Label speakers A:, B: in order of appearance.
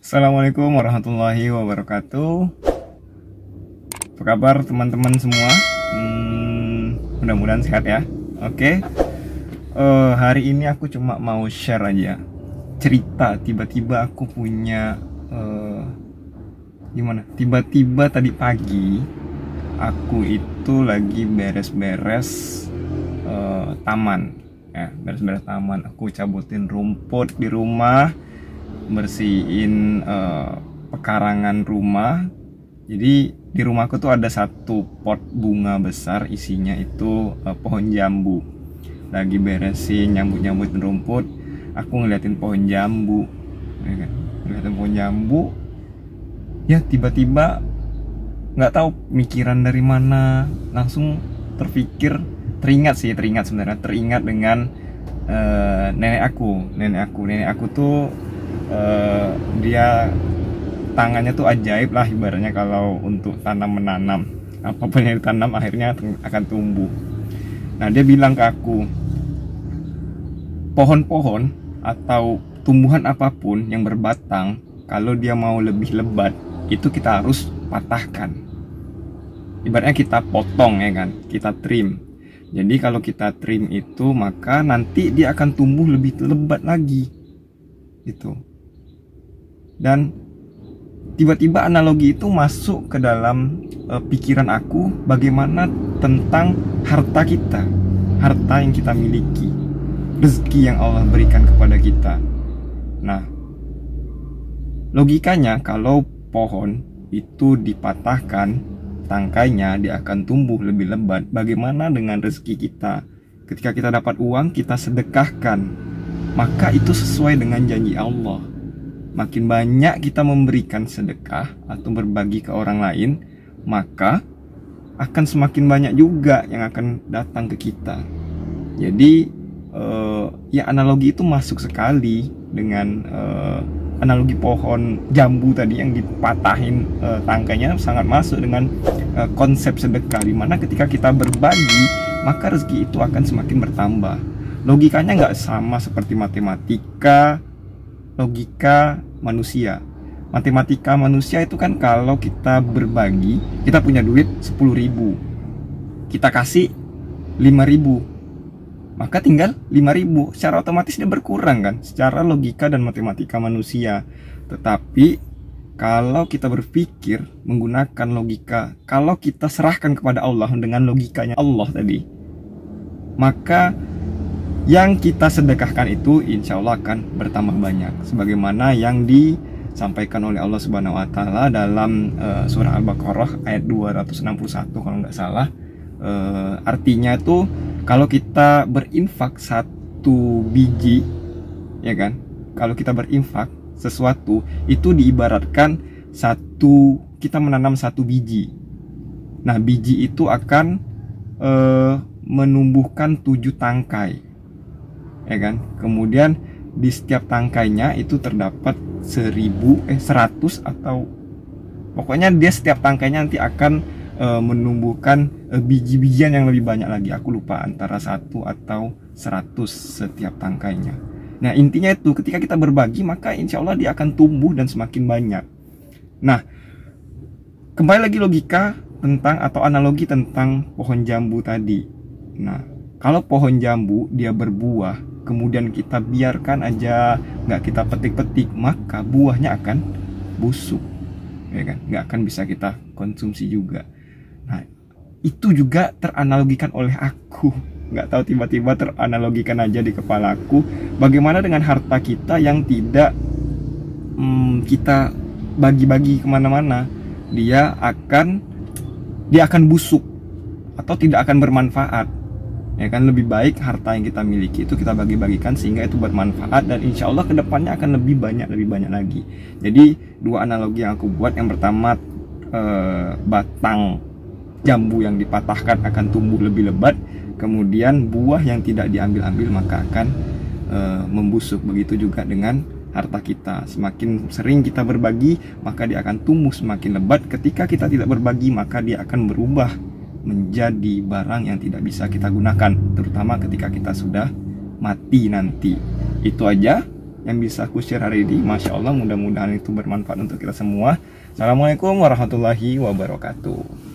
A: Assalamualaikum warahmatullahi wabarakatuh. Apa kabar teman-teman semua? Mudah-mudahan sehat ya. Oke. Hari ini aku cuma mau share aja cerita. Tiba-tiba aku punya gimana? Tiba-tiba tadi pagi aku itu lagi beres-beres taman. Ya, beres-beres taman. Aku cabutin rumput di rumah, bersihin pekarangan rumah. Jadi di rumahku tuh ada satu pot bunga besar, isinya itu pohon jambu. Lagi beresin, nyambut-nyambutin rumput, aku ngeliatin pohon jambu, ya kan? Ngeliatin pohon jambu, ya tiba-tiba nggak tahu mikiran dari mana, langsung teringat dengan nenek aku tuh dia tangannya tuh ajaib lah ibaratnya kalau untuk tanam menanam. Apapun yang ditanam akhirnya akan tumbuh. Nah, dia bilang ke aku, pohon-pohon atau tumbuhan apapun yang berbatang, kalau dia mau lebih lebat, itu kita harus patahkan. Ibaratnya kita potong, ya kan, kita trim. Jadi kalau kita trim itu, maka nanti dia akan tumbuh lebih lebat lagi gitu. Dan tiba-tiba analogi itu masuk ke dalam pikiran aku, bagaimana tentang harta kita, harta yang kita miliki, rezeki yang Allah berikan kepada kita. Nah, logikanya kalau pohon itu dipatahkan tangkainya, dia akan tumbuh lebih lebat. Bagaimana dengan rezeki kita? Ketika kita dapat uang, kita sedekahkan, maka itu sesuai dengan janji Allah. Makin banyak kita memberikan sedekah atau berbagi ke orang lain, maka akan semakin banyak juga yang akan datang ke kita. Jadi ya analogi itu masuk sekali dengan analogi pohon jambu tadi yang dipatahin tangkainya, sangat masuk dengan konsep sedekah, dimana ketika kita berbagi maka rezeki itu akan semakin bertambah. Logikanya nggak sama seperti matematika, logika manusia. Matematika manusia itu kan kalau kita berbagi, kita punya duit 10.000, kita kasih 5.000, maka tinggal 5.000, secara otomatis dia berkurang kan, secara logika dan matematika manusia. Tetapi kalau kita berpikir menggunakan logika, kalau kita serahkan kepada Allah dengan logikanya Allah tadi, maka yang kita sedekahkan itu insya Allah akan bertambah banyak, sebagaimana yang disampaikan oleh Allah Subhanahu wa Ta'ala dalam surah Al-Baqarah ayat 261 kalau nggak salah. Artinya itu kalau kita berinfak satu biji, ya kan, kalau kita berinfak sesuatu itu diibaratkan kita menanam satu biji. Nah, biji itu akan menumbuhkan 7 tangkai, ya kan. Kemudian di setiap tangkainya itu terdapat 100 atau pokoknya dia setiap tangkainya nanti akan menumbuhkan biji-bijian yang lebih banyak lagi. Aku lupa antara 1 atau 100 setiap tangkainya. Nah, intinya itu ketika kita berbagi maka insya Allah dia akan tumbuh dan semakin banyak. Nah, kembali lagi logika tentang atau analogi tentang pohon jambu tadi. Nah, kalau pohon jambu dia berbuah, kemudian kita biarkan aja, nggak kita petik-petik, maka buahnya akan busuk, ya kan, nggak akan bisa kita konsumsi juga. Nah, itu juga teranalogikan oleh aku, nggak tahu tiba-tiba teranalogikan aja di kepalaku. Bagaimana dengan harta kita yang tidak kita bagi-bagi kemana-mana, dia akan busuk atau tidak akan bermanfaat. Ya kan, lebih baik harta yang kita miliki itu kita bagi-bagikan sehingga itu bermanfaat, dan insya Allah kedepannya akan lebih banyak lagi. Jadi dua analogi yang aku buat, yang pertama batang jambu yang dipatahkan akan tumbuh lebih lebat, kemudian buah yang tidak diambil-ambil maka akan membusuk. Begitu juga dengan harta kita, semakin sering kita berbagi maka dia akan tumbuh semakin lebat. Ketika kita tidak berbagi maka dia akan berubah menjadi barang yang tidak bisa kita gunakan, terutama ketika kita sudah mati nanti. Itu aja yang bisa aku share hari ini. Masya Allah, mudah-mudahan itu bermanfaat untuk kita semua. Assalamualaikum warahmatullahi wabarakatuh.